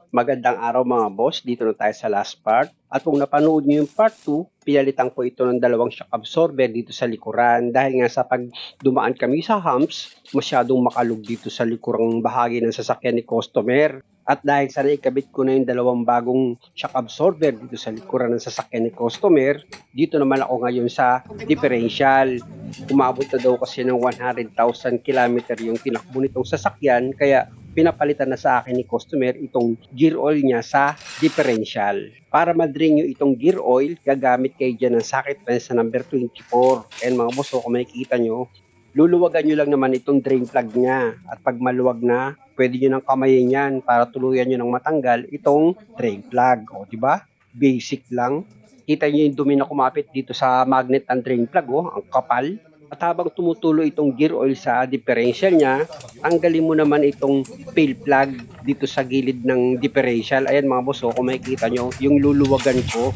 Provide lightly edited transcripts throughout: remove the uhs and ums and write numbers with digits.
Magandang araw mga boss, dito na tayo sa last part. At kung napanood niyo yung part 2, pinalitan ko ito ng dalawang shock absorber dito sa likuran dahil nga sa pag dumaan kami sa humps, masyadong makalug dito sa likurang bahagi ng sasakyan ni customer. At dahil sa naikabit ko na yung dalawang bagong shock absorber dito sa likuran ng sasakyan ni customer, dito naman ako ngayon sa differential. Umabot na daw kasi ng 100,000 kilometer yung tinakbo nitong sasakyan, kaya pinapalitan na sa akin ni customer itong gear oil niya sa differential. Para ma-drain nyo itong gear oil, gagamit kayo dyan ng socket fence sa number 24. And mga boss, kung makikita nyo, luluwagan nyo lang naman itong drain plug niya. At pag maluwag na, pwede nyo nang kamayin yan para tuluyan nyo nang matanggal itong drain plug. O, di ba? Basic lang. Kita nyo yung dumi na kumapit dito sa magnet ng drain plug, oh, ang kapal. At habang tumutulo itong gear oil sa differential niya, tanggalin mo naman itong fail plug dito sa gilid ng differential. Ayan mga boss, kung makikita nyo, yung luluwagan ko,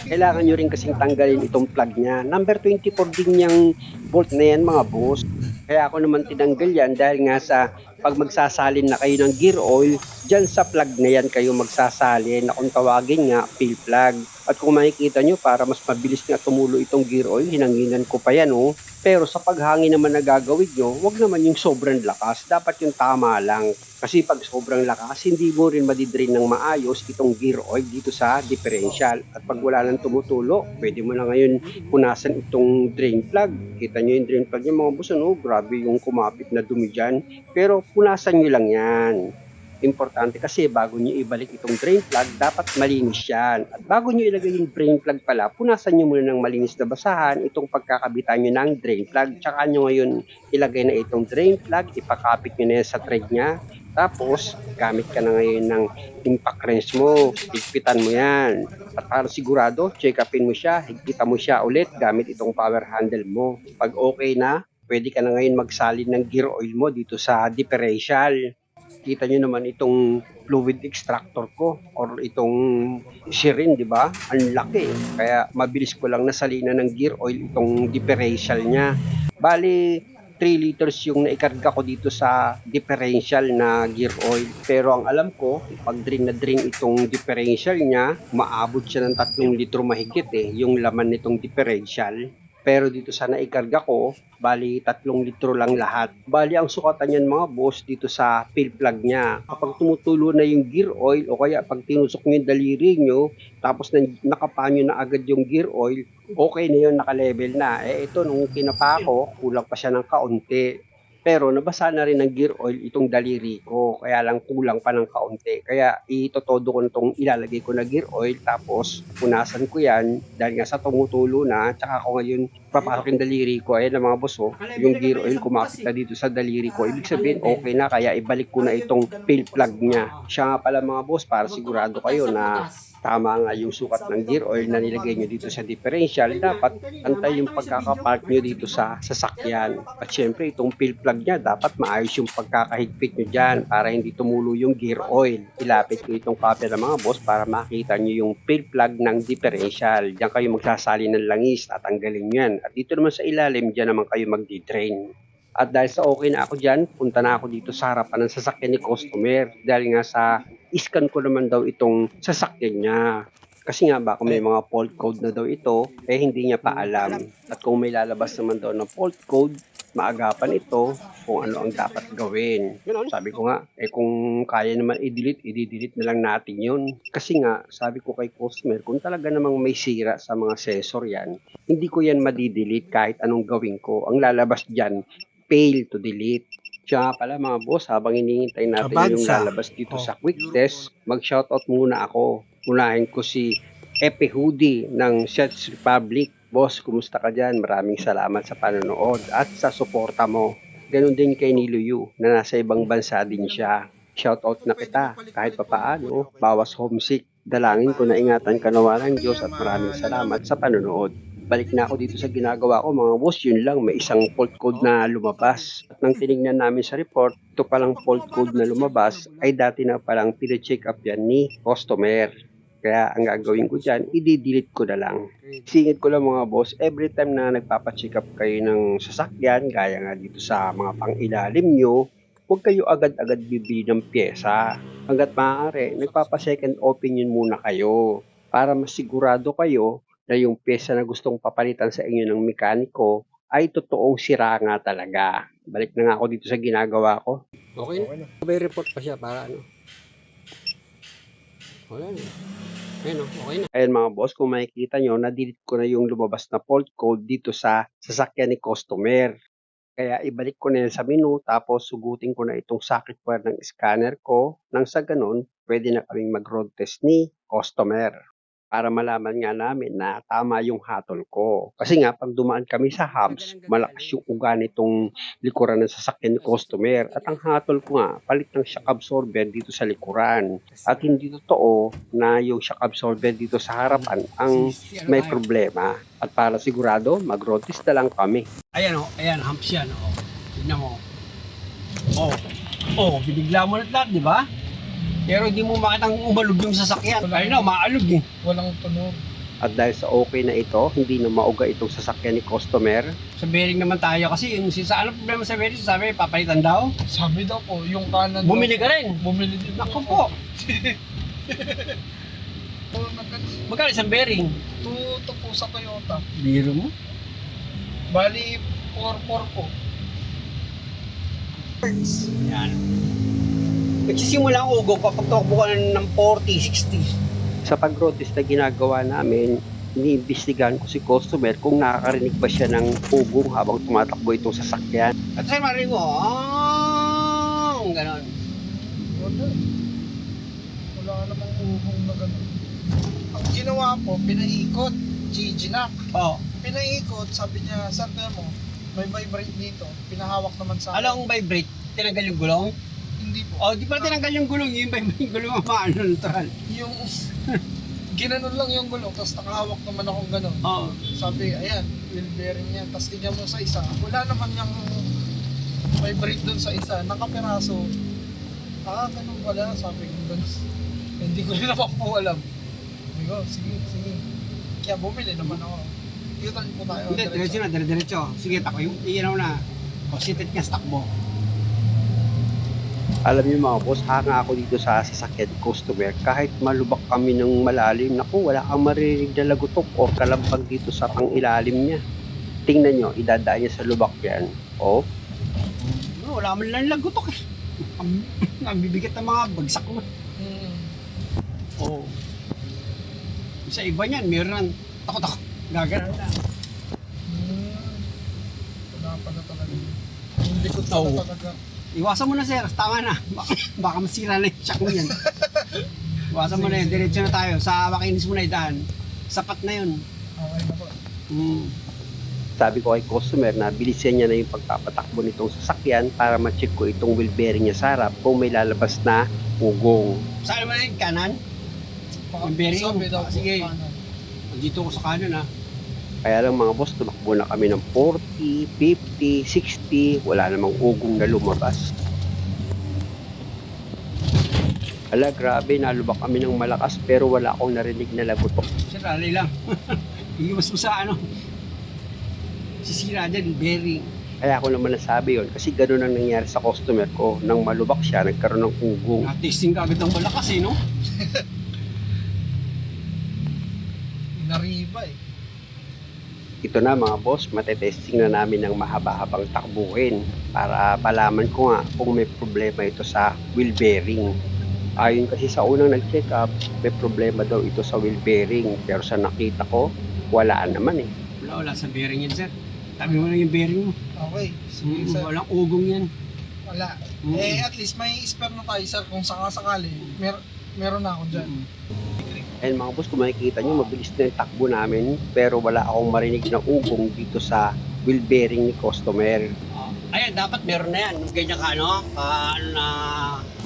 kailangan nyo rin kasing tanggalin itong plug niya. Number 24 din yung bolt na yan mga boss. Kaya ako naman tinanggal yan dahil nga sa pag magsasalin na kayo ng gear oil, dyan sa plug na yan kayo magsasalin na kung tawagin nga fail plug. At kung makikita nyo, para mas mabilis nga tumulo itong gear oil, hinanginan ko pa yan oh. Pero sa paghangin naman na gagawin nyo, wag naman yung sobrang lakas, dapat yung tama lang. Kasi pag sobrang lakas, hindi mo rin madidrain ng maayos itong gear oil dito sa differential. At pag wala nang tumutulo, pwede mo na ngayon punasan itong drain plug. Kita nyo yung drain plug niya mga boss, ano? Grabe yung kumapit na dumi dyan. Pero punasan nyo lang yan. Importante kasi bago nyo ibalik itong drain plug, dapat malinis yan. At bago nyo ilagay yung drain plug pala, punasan nyo muna ng malinis na basahan itong pagkakabitan nyo ng drain plug. Tsaka nyo ngayon ilagay na itong drain plug, ipakapit nyo na yan sa thread nya. Tapos, gamit ka na ngayon ng impact wrench mo, higpitan mo yan. At para sigurado, check upin mo siya, higpitan mo siya ulit gamit itong power handle mo. Pag okay na, pwede ka na ngayon magsalin ng gear oil mo dito sa differential. Kita nyo naman itong fluid extractor ko or itong Shirin, di ba? Ang laki. Kaya mabilis ko lang nasalinan ng gear oil itong differential niya. Bali, 3 liters yung naikarga ko dito sa differential na gear oil. Pero ang alam ko, pag drain na drain itong differential niya, maabot siya ng 3 litro mahigit yung laman nitong differential. Pero dito sa naikarga ko, bali 3 litro lang lahat. Bali ang sukatan niyan mga boss dito sa fill plug niya. Kapag tumutulo na yung gear oil o kaya pag tinusok niyo yung daliri niyo, tapos nakapanyo na agad yung gear oil, okay na yun, naka-level na. Ito nung kinapa ko, kulang pa siya ng kaunti. Pero nabasa na rin ng gear oil itong daliri ko, kaya lang kulang pa ng kaunti. Kaya itotodo ko na itong ilalagay ko na gear oil, tapos punasan ko yan dahil nga sa tumutulo na, tsaka ako ngayon papasok yung daliri ko. Ayan na mga boss, yung gear oil kumapit na dito sa daliri ko. Ibig sabihin okay na, kaya ibalik ko na itong fill plug niya. Siya nga pala mga boss, para sigurado kayo na tama nga yung sukat ng gear oil na nilagay nyo dito sa differential, dapat antay yung pagkakapark nyo dito sa sasakyan. At syempre itong fill plug nya, dapat maayos yung pagkakahigpit nyo dyan para hindi tumulo yung gear oil. Ilapit ko itong camera mga boss para makita nyo yung fill plug ng differential. Diyan kayo magsasali ng langis at tanggalin nyo yan. At dito naman sa ilalim, dyan naman kayo magdi-drain. At dahil sa okay na ako dyan, punta na ako dito sa harapan ng sasakyan ni customer. Dahil nga sa iscan ko naman daw itong sasakyan niya. Kasi nga baka may mga fault code na daw ito, hindi niya pa alam. At kung may lalabas naman daw ng fault code, maagapan ito kung ano ang dapat gawin. Sabi ko nga, kung kaya naman i-delete na lang natin yun. Kasi nga, sabi ko kay customer, kung talaga namang may sira sa mga sensor yan, hindi ko yan madi-delete kahit anong gawin ko. Ang lalabas dyan, fail to delete. Siya pala mga boss, habang hinihintay natin yung lalabas dito sa quick test, mag-shoutout muna ako. Unahin ko si Epe Hoodie ng Sets Republic. Boss, kumusta ka dyan? Maraming salamat sa panonood at sa suporta mo. Ganon din kay Nilo Yu na nasa ibang bansa din siya. Shoutout na kita kahit papaano, bawas homesick. Dalangin ko na ingatan ka nawa ng Diyos at maraming salamat sa panonood. Balik na ako dito sa ginagawa ko mga boss, yun lang, may isang fault code na lumabas. At nang tinignan namin sa report, ito palang fault code na lumabas ay dati na palang pina-check up yan ni customer. Kaya ang gagawin ko dyan, i-delete ko na lang. Singit ko lang mga boss, every time na nagpapacheck up kayo ng sasakyan, gaya nga dito sa mga pang-ilalim nyo, huwag kayo agad-agad bibili ng pyesa. Hangga't maaari, nagpapa-second opinion muna kayo para masigurado kayo na yung pyesa na gustong papalitan sa inyo ng mekaniko ay totoong sira nga talaga. Balik na nga ako dito sa ginagawa ko. Okay na. May report pa siya para ano. Wala na. Ayun, okay na. Ayun mga boss, kung makikita nyo, na-delete ko na yung lumabas na fault code dito sa sasakyan ni customer. Kaya ibalik ko na yan sa menu, tapos sugutin ko na itong socket wire ng scanner ko. Nang sa ganun, pwede na kaming mag-road test ni customer. Para malaman nga namin na tama yung hatol ko. Kasi nga, pag dumaan kami sa hubs, malakas yung uga nitong likuran ng sasakyan ni customer. At ang hatol ko nga, palit ng shock absorber dito sa likuran. At hindi totoo na yung shock absorber dito sa harapan ang may problema. At para sigurado, mag-road test na lang kami. Ayan o, ayan, humps yan o. Tignan mo. Binigla mo na lahat, di ba? Pero di mo makitang umalog yung sasakyan. Kaya na, umaalog eh. Walang tunog. At dahil sa okay na ito, hindi na mauga itong sasakyan ni customer. Sa bearing naman tayo kasi yung ano problema sa bearing? Sabi, papalitan daw. Sabi daw po, yung kanan Bumili daw ka rin. Bumili din Naku ako. po. Magkano isang bearing? Tuto po sa Toyota. Biro mo? Bali, 4-4 po. Yan. Nagsisimula ang ugo kapag takbo ka ng 40, 60. Sa pag-road test na ginagawa namin, iniimbestigahan ko si customer kung nakakarinig ba siya ng ugong habang tumatakbo itong sasakyan. At sa'yo marinig mo, ganon. Wala. Wala namang uhong na gano'n. Ang ginawa po, pinaikot. Giginak. Oo. Pinaikot, sabi niya, sir, mo, may vibrate dito. Pinahawak naman sa akin. Alam ang vibrate, tinanggal yung gulong? Hindi po. Di pala tinanggal yung gulong, yung vibrate yung gulong ang maano neutral. Yung ginanon lang yung gulong, tapos nakahawak naman akong gano'n. Oo. Sabi, ayan, wheel bearing yan. Tapos tingnan mo sa isa, wala naman yung vibrate dun sa isa, nakapiraso. Ganun pala, sabi ko dun. Hindi ko rin naman po alam. Sabi ko, sige. Kaya bumili naman ako. U-turn po tayo. Hindi, diretso na, diretso. Sige, tako yung iinaw na. Sitit ka sa takbo. Alam niyo mga boss, hanga ako dito sa sasakyan customer. Kahit malubak kami ng malalim, naku, wala kang maririnig na lagutok o kalambag dito sa pangilalim niya. Tingnan nyo, idadaan niya sa lubak yan. Wala man lang lagutok eh. Ang bibigat ng mga bagsak mo. Sa iba niyan, meron takot-takot. Gagana na. Wala pala talaga. Hindi ko talaga. Iwasan mo na sir, tama na. Baka masira na yung shock mo yan. Iwasan mo na yun, diretso na tayo. Sa makinis mo na idaan. Sapat na yun. Okay na po. Sabi ko kay customer na bilisan niya na yung pagpapatakbo nitong sasakyan para ma-check ko itong wheel bearing niya sa harap kung may lalabas na ugong. Saan mo na yung kanan? Yung bearing? Sabi daw po, Sige. kanan. Dito ko sa kanan ha. Kaya lang mga boss, tumakbo na kami ng 40, 50, 60, wala namang ugong na lumabas. Ala, grabe, nalubak kami ng malakas pero wala akong narinig na lagutok. Sir, alay lang. Iwas mo sa ano. Sisira dyan, bearing. Kaya ako naman nasabi yon kasi gano'n ang nangyari sa customer ko. Nang malubak siya, nagkaroon ng ugong. Na-testing ka agad ng malakas eh, no? Nariba eh. Ito na mga boss, matetesting na namin ng mahaba-habang takbuhin para palaman ko nga kung may problema ito sa wheel bearing. Ayon kasi sa unang nag-check up, may problema daw ito sa wheel bearing. Pero sa nakita ko, wala naman eh. Wala sa bearing yan, sir. Tabi mo lang yung bearing mo. Okay. Sige, sir. Walang ugong yan. Wala. At least may spare na tayo, sir. Kung sakasakali, meron na ako dyan. And mga boss, kung makikita nyo, mabilis na yung takbo namin pero wala akong marinig na ugong dito sa wheel bearing ni customer. Ayan, dapat meron na yan. Ganyan ka, ano na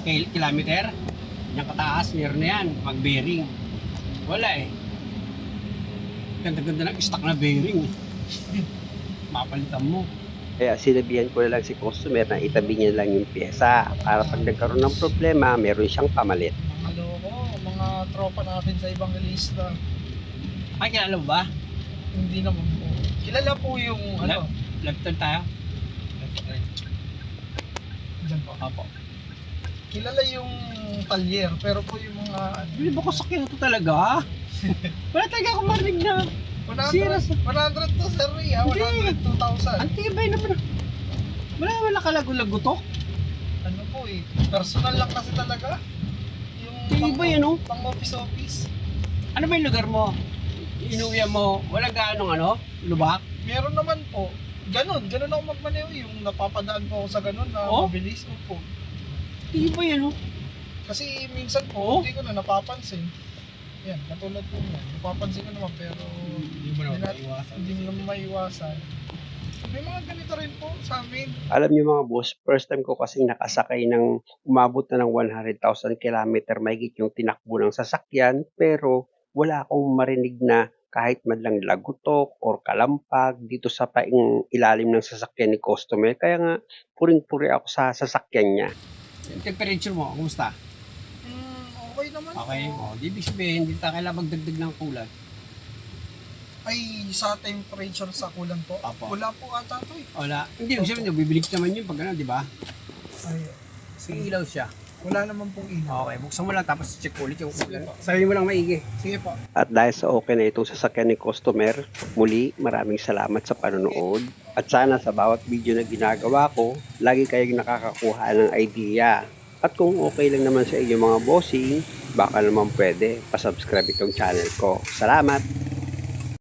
kilometer. Ganyan kataas, meron na yan. Mag-bearing. Wala eh. Ganda-ganda ng stock na bearing. Mapalitan mo. Kaya sinabihan ko na lang si customer na itabi niya lang yung pyesa para pag nagkaroon ng problema, meron siyang pamalit. Mga tropa natin sa ibang lista. Ay, kilala mo ba? Hindi naman po. Kilala po yung ano. Left turn tayo? Diyan po. Opo. Kilala yung talyer, pero po yung mga Hindi ba ko sakyan ito talaga? Wala talaga akong marinig na. 100, Serious? 100 to sir Ray, ha? Hindi. 100, 2,000. Ang tibay naman. Wala kalago-lago to. Ano po eh, personal lang kasi talaga. Yung Tibay ano? pang office. Ano ba yung lugar mo? Inuwi mo, wala gaano lubak? Meron naman po. Ganun ako magmaneho, yung napapadaan po ako sa ganun na Oh? mabilis po. Tibay Kasi minsan Oh? po, hindi ko na napapansin. Yan, katulad po yan. Napapansin ko naman pero Hindi mo naman maiwasan. hindi mo naman maiwasan. May mga ganito rin po sa amin. Alam niyo mga boss, first time ko kasing nakasakay ng umabot na ng 100,000 kilometer mahigit yung tinakbo ng sasakyan, pero wala akong marinig na kahit madlang lagutok or kalampag dito sa paing ilalim ng sasakyan ni customer. Kaya nga, puring-puri ako sa sasakyan niya. Yung temperature mo, kumusta? Okay naman Okay. po. Di ibig sabihin, hindi tayo kailangan magdagdag ng kulat. Ay, sa temperature sa kulang po. Apo. Wala po ata to eh. Wala. Hindi, ibig sabihin, bibilig naman yun pag di ba? Ay, Sige, ilaw siya. wala naman pong ilaw. Okay, buksan mo lang tapos check ulit yung kulat. Sabihin mo lang maigi. Sige po. At dahil sa okay na itong sasakyan ni customer, muli maraming salamat sa panonood. At sana sa bawat video na ginagawa ko, lagi kayong nakakakuha ng idea. At kung okay lang naman sa inyo mga bossing, baka naman pwede pasubscribe itong channel ko. Salamat!